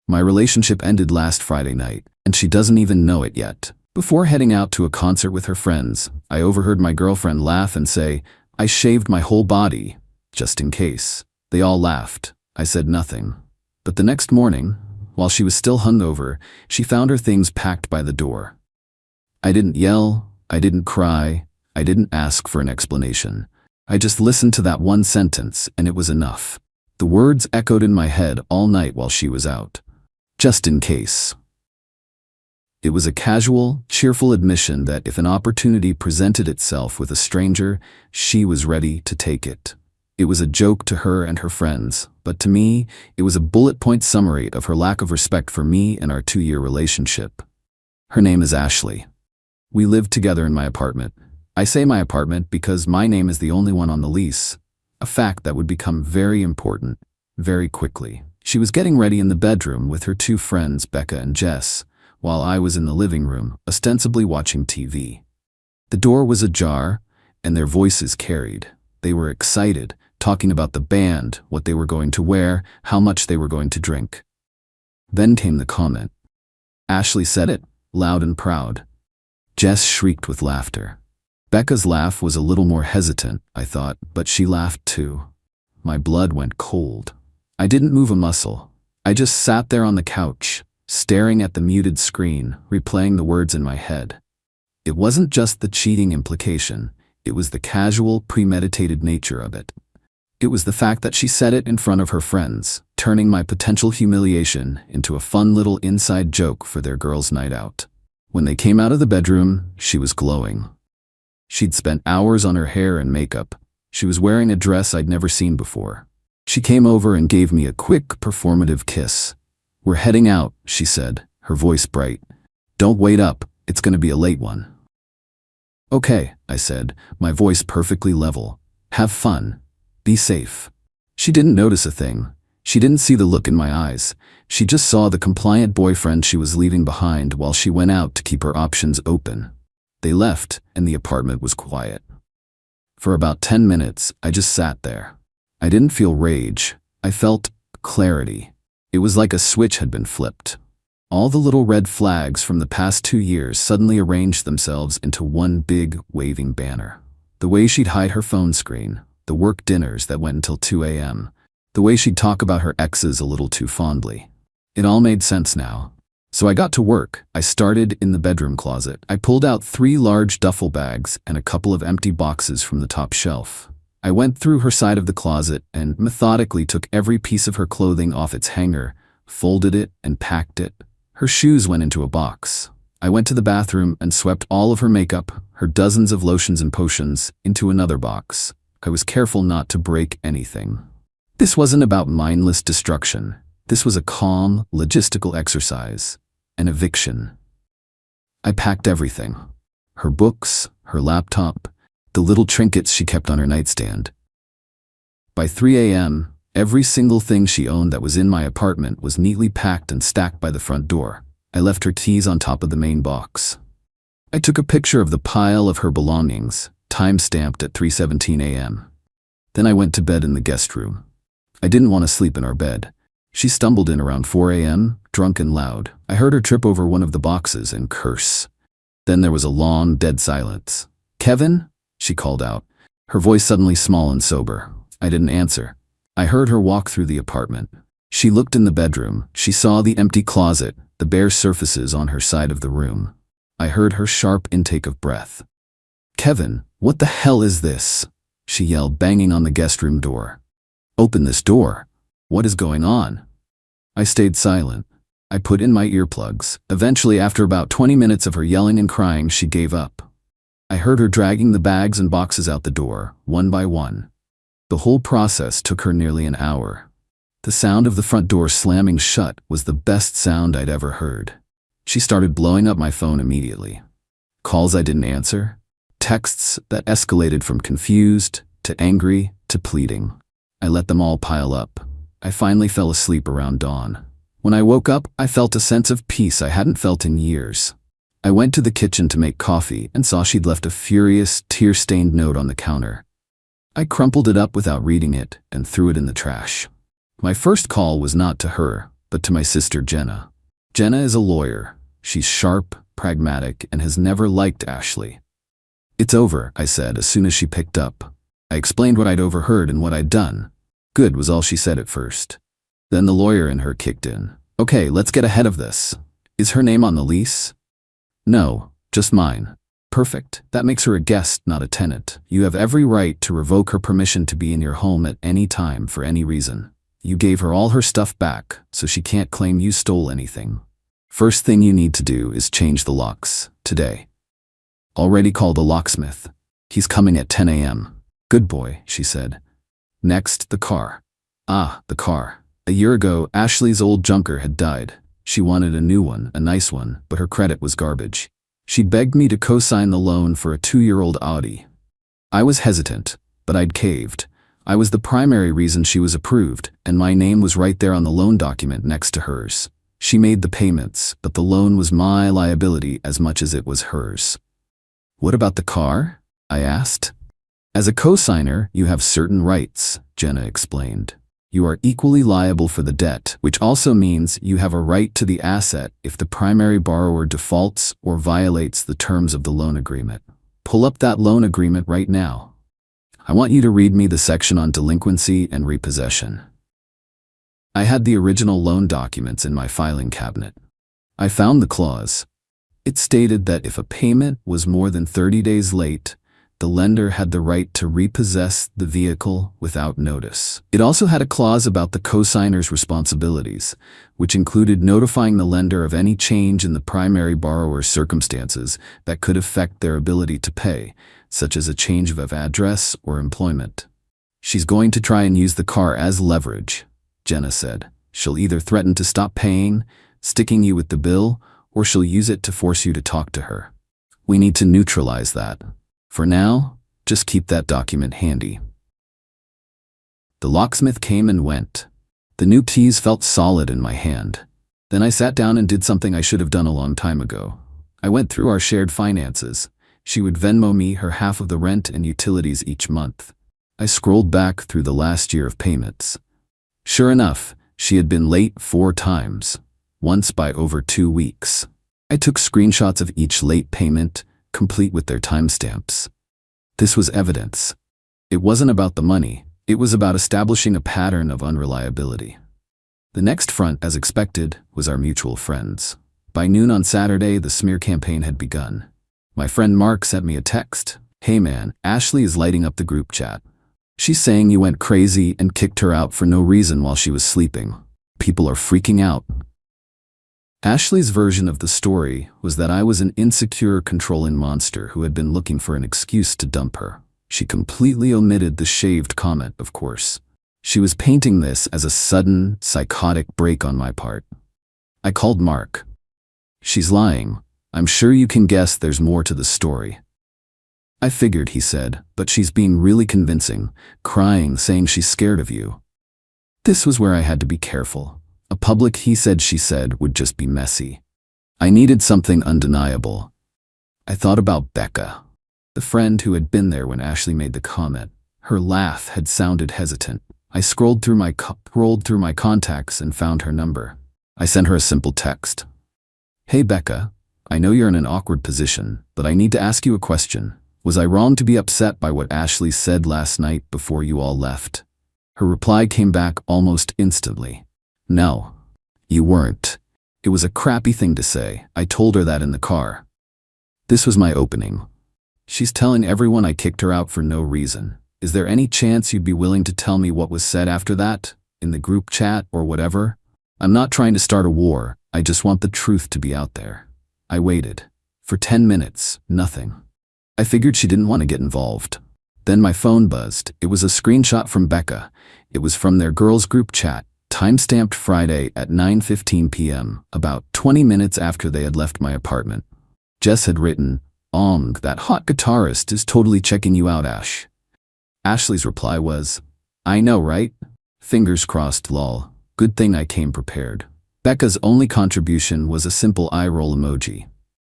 My relationship ended last Friday night, and she doesn't even know it yet. Before heading out to a concert with her friends, I overheard my girlfriend laugh and say, "I shaved my whole body, just in case." They all laughed. I said nothing. But the next morning, while she was still hungover, she found her things packed by the door. I didn't yell, I didn't cry, I didn't ask for an explanation. I just listened to that one sentence, and it was enough. The words echoed in my head all night while she was out. Just in case. It was a casual, cheerful admission that if an opportunity presented itself with a stranger, she was ready to take it. It was a joke to her and her friends, but to me, it was a bullet-point summary of her lack of respect for me and our 2-year relationship. Her name is Ashley. We lived together in my apartment. I say my apartment because my name is the only one on the lease, a fact that would become very important very quickly. She was getting ready in the bedroom with her 2 friends, Becca and Jess, while I was in the living room, ostensibly watching TV. The door was ajar, and their voices carried. They were excited, talking about the band, what they were going to wear, how much they were going to drink. Then came the comment. Ashley said it, loud and proud. Jess shrieked with laughter. Becca's laugh was a little more hesitant, I thought, but she laughed too. My blood went cold. I didn't move a muscle. I just sat there on the couch, staring at the muted screen, replaying the words in my head. It wasn't just the cheating implication, it was the casual, premeditated nature of it. It was the fact that she said it in front of her friends, turning my potential humiliation into a fun little inside joke for their girls' night out. When they came out of the bedroom, she was glowing. She'd spent hours on her hair and makeup. She was wearing a dress I'd never seen before. She came over and gave me a quick, performative kiss. "We're heading out," she said, her voice bright. "Don't wait up, it's gonna be a late one." "Okay," I said, my voice perfectly level. "Have fun. Be safe." She didn't notice a thing. She didn't see the look in my eyes. She just saw the compliant boyfriend she was leaving behind while she went out to keep her options open. They left, and the apartment was quiet. For about 10 minutes, I just sat there. I didn't feel rage. I felt clarity. It was like a switch had been flipped. All the little red flags from the past 2 years suddenly arranged themselves into one big, waving banner. The way she'd hide her phone screen, the work dinners that went until 2 a.m., the way she'd talk about her exes a little too fondly. It all made sense now. So I got to work. I started in the bedroom closet. I pulled out 3 large duffel bags and a couple of empty boxes from the top shelf. I went through her side of the closet and methodically took every piece of her clothing off its hanger, folded it, and packed it. Her shoes went into a box. I went to the bathroom and swept all of her makeup, her dozens of lotions and potions, into another box. I was careful not to break anything. This wasn't about mindless destruction. This was a calm, logistical exercise. An eviction. I packed everything. Her books, her laptop, the little trinkets she kept on her nightstand. By 3 a.m., every single thing she owned that was in my apartment was neatly packed and stacked by the front door. I left her keys on top of the main box. I took a picture of the pile of her belongings, time-stamped at 3:17 a.m. Then I went to bed in the guest room. I didn't want to sleep in our bed. She stumbled in around 4 a.m., drunk and loud. I heard her trip over one of the boxes and curse. Then there was a long, dead silence. "Kevin?" she called out, her voice suddenly small and sober. I didn't answer. I heard her walk through the apartment. She looked in the bedroom. She saw the empty closet, the bare surfaces on her side of the room. I heard her sharp intake of breath. "Kevin, what the hell is this?" she yelled, banging on the guest room door. "Open this door. What is going on?" I stayed silent. I put in my earplugs. Eventually, after about 20 minutes of her yelling and crying, she gave up. I heard her dragging the bags and boxes out the door, one by one. The whole process took her nearly an hour. The sound of the front door slamming shut was the best sound I'd ever heard. She started blowing up my phone immediately. Calls I didn't answer. Texts that escalated from confused, to angry, to pleading. I let them all pile up. I finally fell asleep around dawn. When I woke up, I felt a sense of peace I hadn't felt in years. I went to the kitchen to make coffee and saw she'd left a furious, tear-stained note on the counter. I crumpled it up without reading it and threw it in the trash. My first call was not to her, but to my sister Jenna. Jenna is a lawyer. She's sharp, pragmatic, and has never liked Ashley. "It's over," I said as soon as she picked up. I explained what I'd overheard and what I'd done. "Good," was all she said at first. Then the lawyer in her kicked in. "Okay, let's get ahead of this. Is her name on the lease?" "No, just mine." "Perfect. That makes her a guest, not a tenant. You have every right to revoke her permission to be in your home at any time for any reason. You gave her all her stuff back, so she can't claim you stole anything. First thing you need to do is change the locks, today. Already called the locksmith. He's coming at 10 a.m. "Good boy," she said. "Next, the car." The car. A year ago, Ashley's old junker had died. She wanted a new one, a nice one, but her credit was garbage. She'd begged me to co-sign the loan for a 2-year-old Audi. I was hesitant, but I'd caved. I was the primary reason she was approved, and my name was right there on the loan document next to hers. She made the payments, but the loan was my liability as much as it was hers. "What about the car?" I asked. "As a co-signer, you have certain rights," Jenna explained. "You are equally liable for the debt, which also means you have a right to the asset if the primary borrower defaults or violates the terms of the loan agreement. Pull up that loan agreement right now. I want you to read me the section on delinquency and repossession." I had the original loan documents in my filing cabinet. I found the clause. It stated that if a payment was more than 30 days late, the lender had the right to repossess the vehicle without notice. It also had a clause about the co-signer's responsibilities, which included notifying the lender of any change in the primary borrower's circumstances that could affect their ability to pay, such as a change of address or employment. "She's going to try and use the car as leverage," Jenna said. "She'll either threaten to stop paying, sticking you with the bill, or she'll use it to force you to talk to her. We need to neutralize that. For now, just keep that document handy." The locksmith came and went. The new keys felt solid in my hand. Then I sat down and did something I should have done a long time ago. I went through our shared finances. She would Venmo me her half of the rent and utilities each month. I scrolled back through the last year of payments. Sure enough, she had been late 4 times, once by over 2 weeks. I took screenshots of each late payment, complete with their timestamps. This was evidence. It wasn't about the money, it was about establishing a pattern of unreliability. The next front, as expected, was our mutual friends. By noon on Saturday, the smear campaign had begun. My friend Mark sent me a text. "Hey man, Ashley is lighting up the group chat. She's saying you went crazy and kicked her out for no reason while she was sleeping. People are freaking out." Ashley's version of the story was that I was an insecure, controlling monster who had been looking for an excuse to dump her. She completely omitted the shaved comment, of course. She was painting this as a sudden, psychotic break on my part. I called Mark. "She's lying. I'm sure you can guess there's more to the story." "I figured," he said, "but she's being really convincing, crying, saying she's scared of you." This was where I had to be careful. A public he said, she said would just be messy. I needed something undeniable. I thought about Becca, the friend who had been there when Ashley made the comment. Her laugh had sounded hesitant. I scrolled through my contacts and found her number. I sent her a simple text. "Hey Becca, I know you're in an awkward position, but I need to ask you a question. Was I wrong to be upset by what Ashley said last night before you all left?" Her reply came back almost instantly. "No, you weren't. It was a crappy thing to say. I told her that in the car." This was my opening. "She's telling everyone I kicked her out for no reason. Is there any chance you'd be willing to tell me what was said after that, in the group chat or whatever? I'm not trying to start a war, I just want the truth to be out there." I waited. For 10 minutes, nothing. I figured she didn't want to get involved. Then my phone buzzed. It was a screenshot from Becca. It was from their girls' group chat, timestamped Friday at 9:15 p.m., about 20 minutes after they had left my apartment. Jess had written, "That hot guitarist is totally checking you out, Ash." Ashley's reply was, "I know, right? Fingers crossed, lol. Good thing I came prepared." Becca's only contribution was a simple eye roll emoji.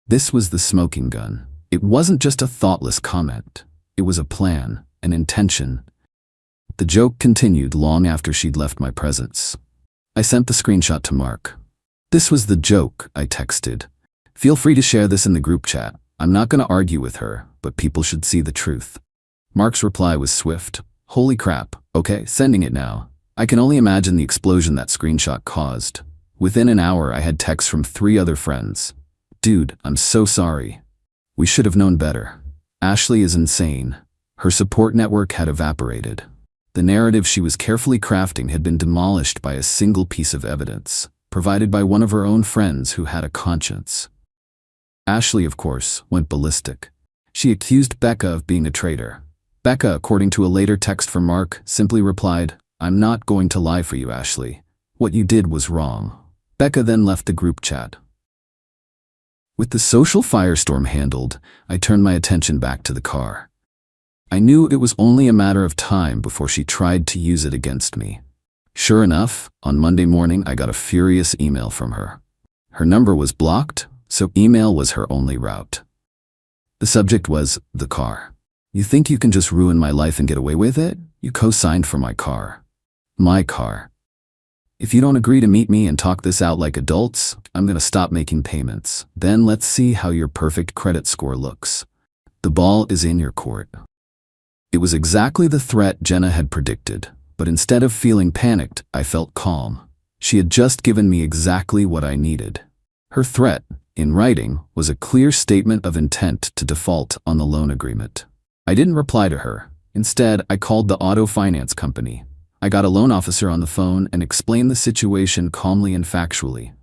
This was the smoking gun. It wasn't just a thoughtless comment. It was a plan, an intention. The joke continued long after she'd left my presence. I sent the screenshot to Mark. "This was the joke," I texted. "Feel free to share this in the group chat. I'm not going to argue with her, but people should see the truth." Mark's reply was swift. "Holy crap, okay, sending it now." I can only imagine the explosion that screenshot caused. Within an hour, I had texts from 3 other friends. "Dude, I'm so sorry. We should have known better. Ashley is insane." Her support network had evaporated. The narrative she was carefully crafting had been demolished by a single piece of evidence, provided by one of her own friends who had a conscience. Ashley, of course, went ballistic. She accused Becca of being a traitor. Becca, according to a later text from Mark, simply replied, "I'm not going to lie for you, Ashley. What you did was wrong." Becca then left the group chat. With the social firestorm handled, I turned my attention back to the car. I knew it was only a matter of time before she tried to use it against me. Sure enough, on Monday morning I got a furious email from her. Her number was blocked, so email was her only route. The subject was, "The car. You think you can just ruin my life and get away with it? You co-signed for my car." My car. "If you don't agree to meet me and talk this out like adults, I'm going to stop making payments. Then let's see how your perfect credit score looks. The ball is in your court." It was exactly the threat Jenna had predicted, but instead of feeling panicked, I felt calm. She had just given me exactly what I needed. Her threat, in writing, was a clear statement of intent to default on the loan agreement. I didn't reply to her. Instead, I called the auto finance company. I got a loan officer on the phone and explained the situation calmly and factually.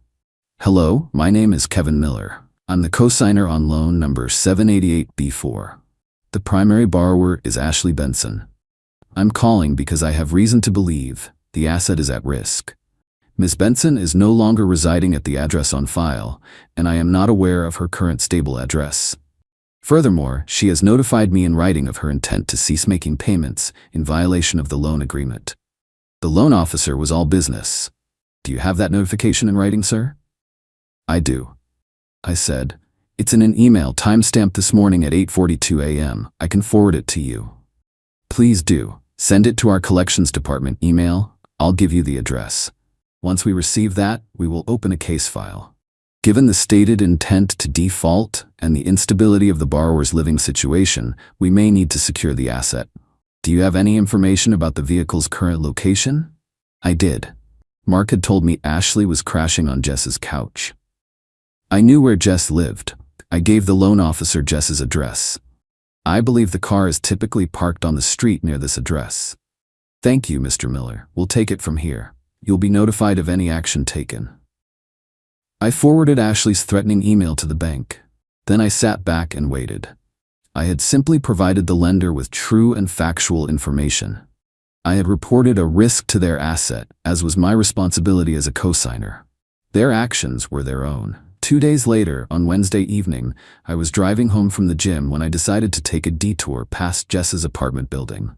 "Hello, my name is Kevin Miller. I'm the co-signer on loan number 788B4. The primary borrower is Ashley Benson. I'm calling because I have reason to believe the asset is at risk. Ms. Benson is no longer residing at the address on file, and I am not aware of her current stable address. Furthermore, she has notified me in writing of her intent to cease making payments in violation of the loan agreement." The loan officer was all business. "Do you have that notification in writing, sir?" "I do," I said. "It's in an email timestamped this morning at 8:42 a.m. I can forward it to you." "Please do. Send it to our collections department email. I'll give you the address. Once we receive that, we will open a case file." Given the stated intent to default and the instability of the borrower's living situation, we may need to secure the asset. "Do you have any information about the vehicle's current location?" I did. Mark had told me Ashley was crashing on Jess's couch. I knew where Jess lived. I gave the loan officer Jess's address. "I believe the car is typically parked on the street near this address." "Thank you, Mr. Miller. We'll take it from here. You'll be notified of any action taken." I forwarded Ashley's threatening email to the bank. Then I sat back and waited. I had simply provided the lender with true and factual information. I had reported a risk to their asset, as was my responsibility as a co-signer. Their actions were their own. 2 days later, on Wednesday evening, I was driving home from the gym when I decided to take a detour past Jess's apartment building.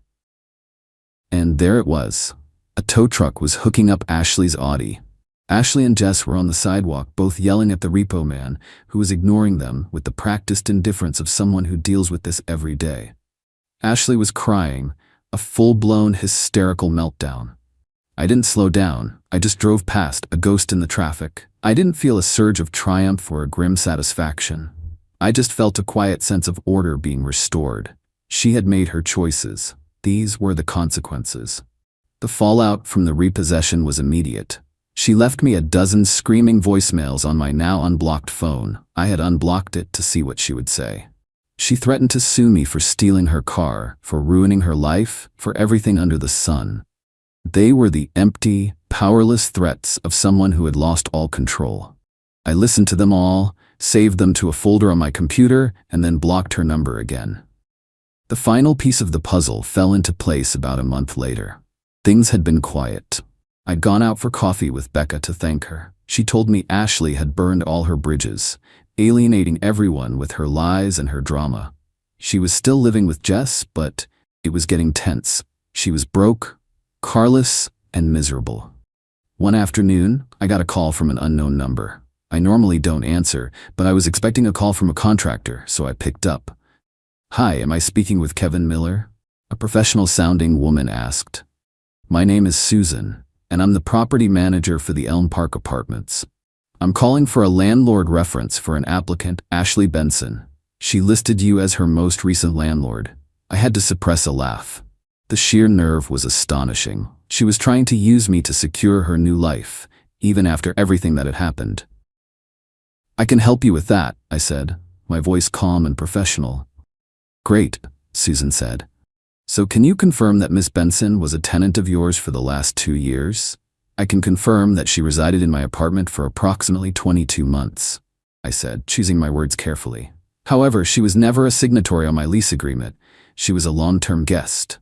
And there it was. A tow truck was hooking up Ashley's Audi. Ashley and Jess were on the sidewalk, both yelling at the repo man, who was ignoring them with the practiced indifference of someone who deals with this every day. Ashley was crying, a full-blown hysterical meltdown. I didn't slow down. I just drove past, a ghost in the traffic. I didn't feel a surge of triumph or a grim satisfaction. I just felt a quiet sense of order being restored. She had made her choices. These were the consequences. The fallout from the repossession was immediate. She left me a dozen screaming voicemails on my now unblocked phone. I had unblocked it to see what she would say. She threatened to sue me for stealing her car, for ruining her life, for everything under the sun. They were the empty, powerless threats of someone who had lost all control. I listened to them all, saved them to a folder on my computer, and then blocked her number again. The final piece of the puzzle fell into place about a month later. Things had been quiet. I'd gone out for coffee with Becca to thank her. She told me Ashley had burned all her bridges, alienating everyone with her lies and her drama. She was still living with Jess, but it was getting tense. She was broke, carless, and miserable. One afternoon, I got a call from an unknown number. I normally don't answer, but I was expecting a call from a contractor, so I picked up. "Hi, am I speaking with Kevin Miller?" a professional-sounding woman asked. "My name is Susan, and I'm the property manager for the Elm Park Apartments. I'm calling for a landlord reference for an applicant, Ashley Benson. She listed you as her most recent landlord. I had to suppress a laugh. The sheer nerve was astonishing. She was trying to use me to secure her new life, even after everything that had happened. I can help you with that, I said, my voice calm and professional. Great, Susan said. So can you confirm that Miss Benson was a tenant of yours for the last 2 years? I can confirm that she resided in my apartment for approximately 22 months, I said, choosing my words carefully. However, she was never a signatory on my lease agreement. She was a long-term guest.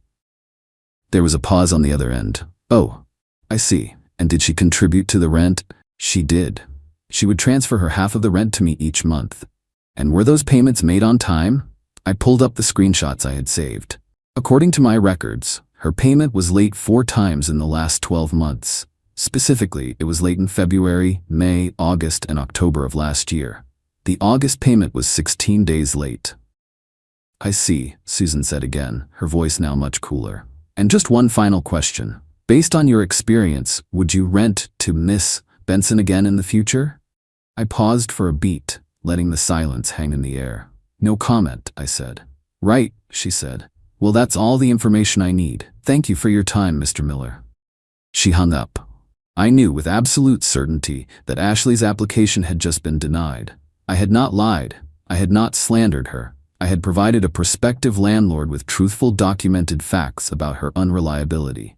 There was a pause on the other end. Oh, I see. And did she contribute to the rent? She did. She would transfer her half of the rent to me each month. And were those payments made on time? I pulled up the screenshots I had saved. According to my records, her payment was late 4 times in the last 12 months. Specifically, it was late in February, May, August, and October of last year. The August payment was 16 days late. I see, Susan said again, her voice now much cooler. And just one final question. Based on your experience, would you rent to Miss Benson again in the future? I paused for a beat, letting the silence hang in the air. No comment, I said. Right, she said. Well, that's all the information I need. Thank you for your time, Mr. Miller. She hung up. I knew with absolute certainty that Ashley's application had just been denied. I had not lied. I had not slandered her. I had provided a prospective landlord with truthful documented facts about her unreliability.